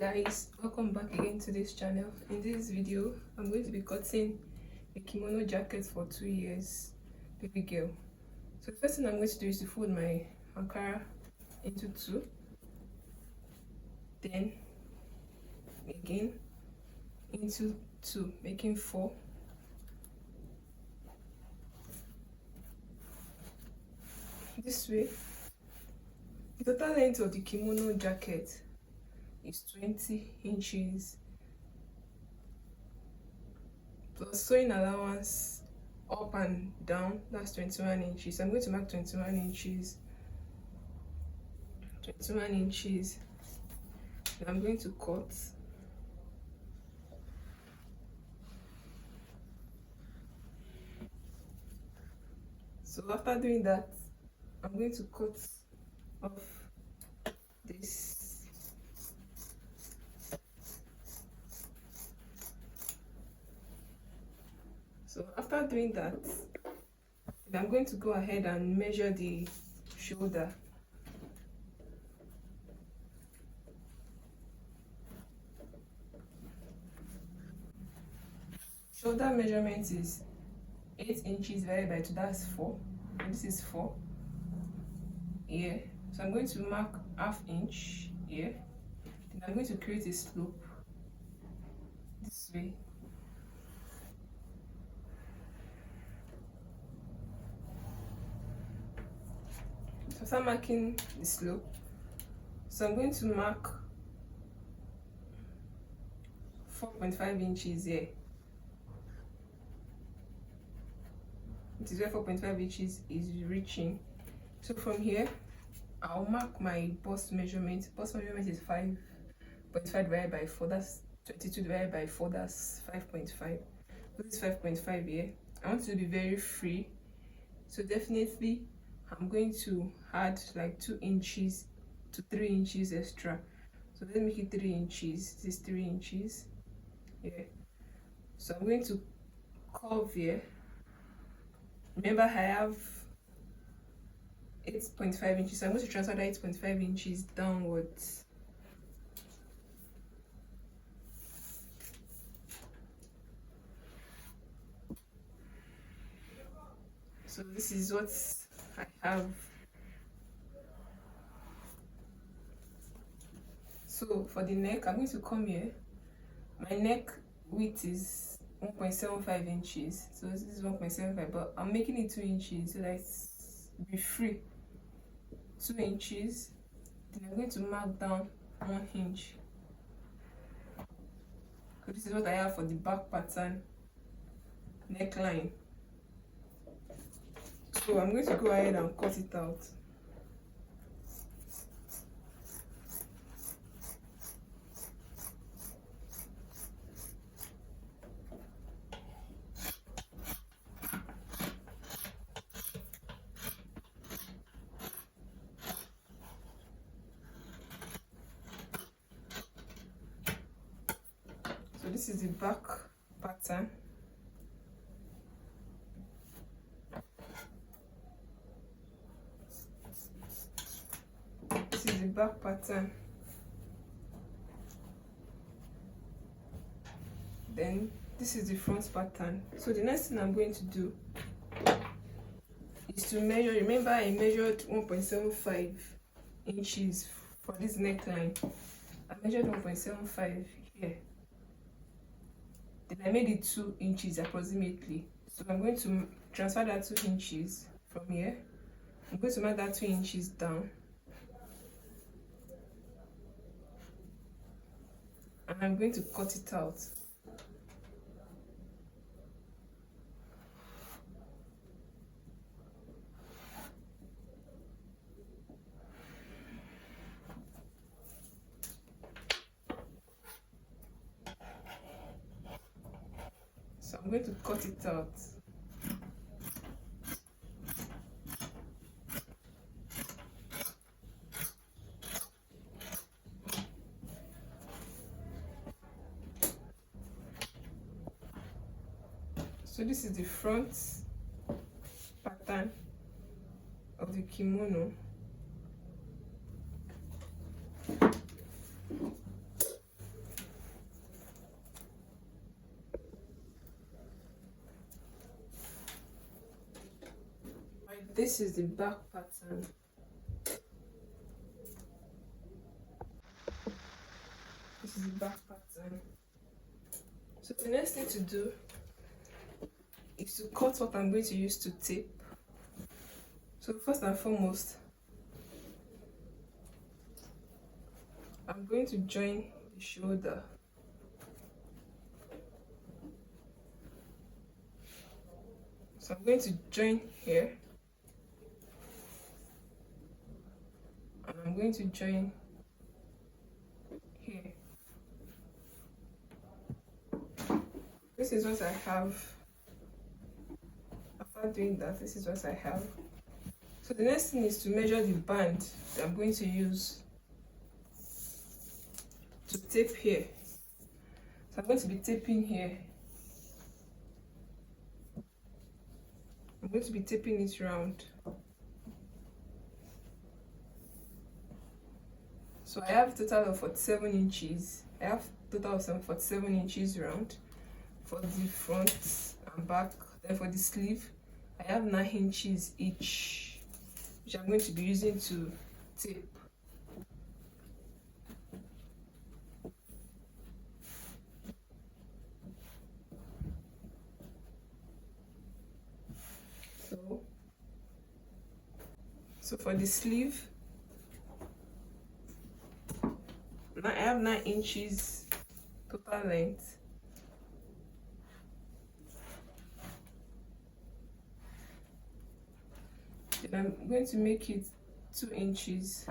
Guys, welcome back again to this channel. In this video I'm going to be cutting a kimono jacket for 2 years baby girl. So the first thing I'm going to do is to fold my ankara into 2, then again into 2, making 4, this way. The total length of the kimono jacket is 20 inches plus sewing allowance up and down, that's 21 inches. I'm going to mark 21 inches, and I'm going to cut. So after doing that, I'm going to cut off this. So after doing that, I'm going to go ahead and measure the shoulder. Shoulder measurement is 8 inches divided by 2, that's 4. And this is 4 here. So I'm going to mark ½ inch here. Then I'm going to create a slope this way. So start marking the slope. So I'm going to mark 4.5 inches here. It is where 4.5 inches is reaching. So from here, I'll mark my bust measurement. Bust measurement is 5.5 divided by 4. That's 22 divided by 4. That's 5.5. So this is 5.5 here. I want to be very free. So definitely, I'm going to add like 2 inches to 3 inches extra. So let's make it 3 inches. This is 3 inches. Yeah. So I'm going to curve here. Remember, I have 8.5 inches. So I'm going to transfer that 8.5 inches downwards. So this is what I have. So for the neck, I'm going to come here. My neck width is 1.75 inches. So this is 1.75, but I'm making it 2 inches so that it's be free. 2 inches. Then I'm going to mark down 1 inch. So this is what I have for the back pattern neckline. So I'm going to go ahead and cut it out. So this is the back pattern. This is the back pattern. Then this is the front pattern. So the next thing I'm going to do is to measure. Remember, I measured 1.75 inches for this neckline. I measured 1.75 here. Then I made it 2 inches approximately. So I'm going to transfer that 2 inches from here. I'm going to mark that 2 inches down. And I'm going to cut it out. So I'm going to cut it out. So this is the front pattern of the kimono. This is the back pattern. This is the back pattern. So the next thing to do is to cut what I'm going to use to tape. So first and foremost, I'm going to join the shoulder. So I'm going to join here, and I'm going to join here. This is what I have. After doing that, this is what I have. So the next thing is to measure the band that I'm going to use to tape here. So I'm going to be taping here. I'm going to be taping it round. So I have a total of 47 inches. I have a total of 47 inches round for the front and back. Then for the sleeve, I have 9 inches each, which I'm going to be using to tape. So for the sleeve, now I have 9 inches total length. Then I'm going to make it 2 inches.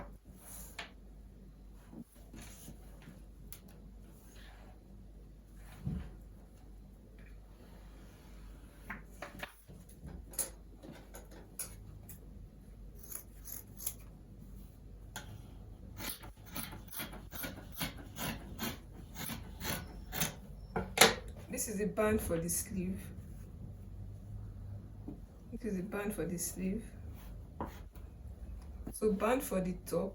This is the band for the sleeve. This is the band for the sleeve. So band for the top,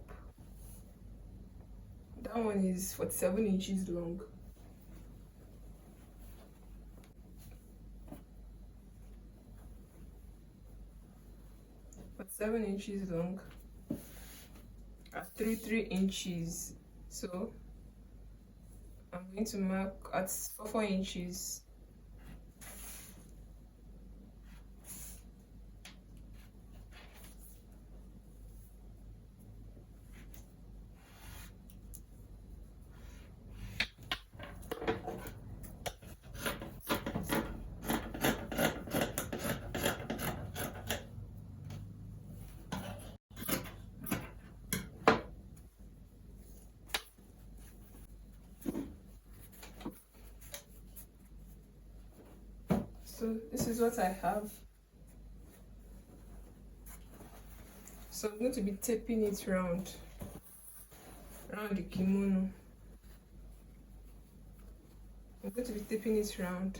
that one is 47 inches long. But 7 inches long at 3 inches. So I'm going to mark at 4 inches. So this is what I have. So I'm going to be taping it around the kimono. I'm going to be taping it round.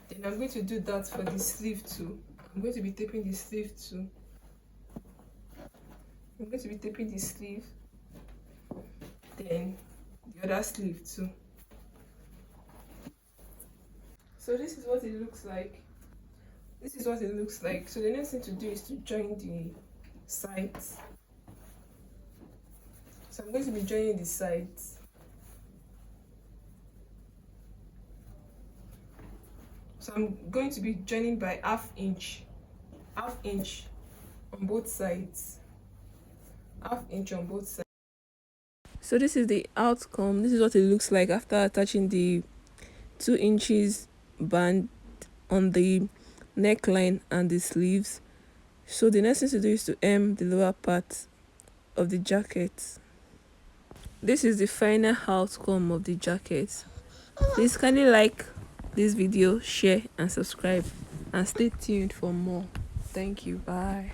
Then I'm going to do that for the sleeve too. I'm going to be taping the sleeve too. I'm going to be taping the sleeve, then the other sleeve too. So this is what it looks like. So the next thing to do is to join the sides. So I'm going to be joining the sides. So I'm going to be joining by half inch on both sides. Half inch on both sides. So this is the outcome. This is what it looks like after attaching the 2 inches band on the neckline and the sleeves. So the next thing to do is to hem the lower part of the jacket. This is the final outcome of the jacket. Please kindly like this video, share and subscribe, and stay tuned for more. Thank you. Bye.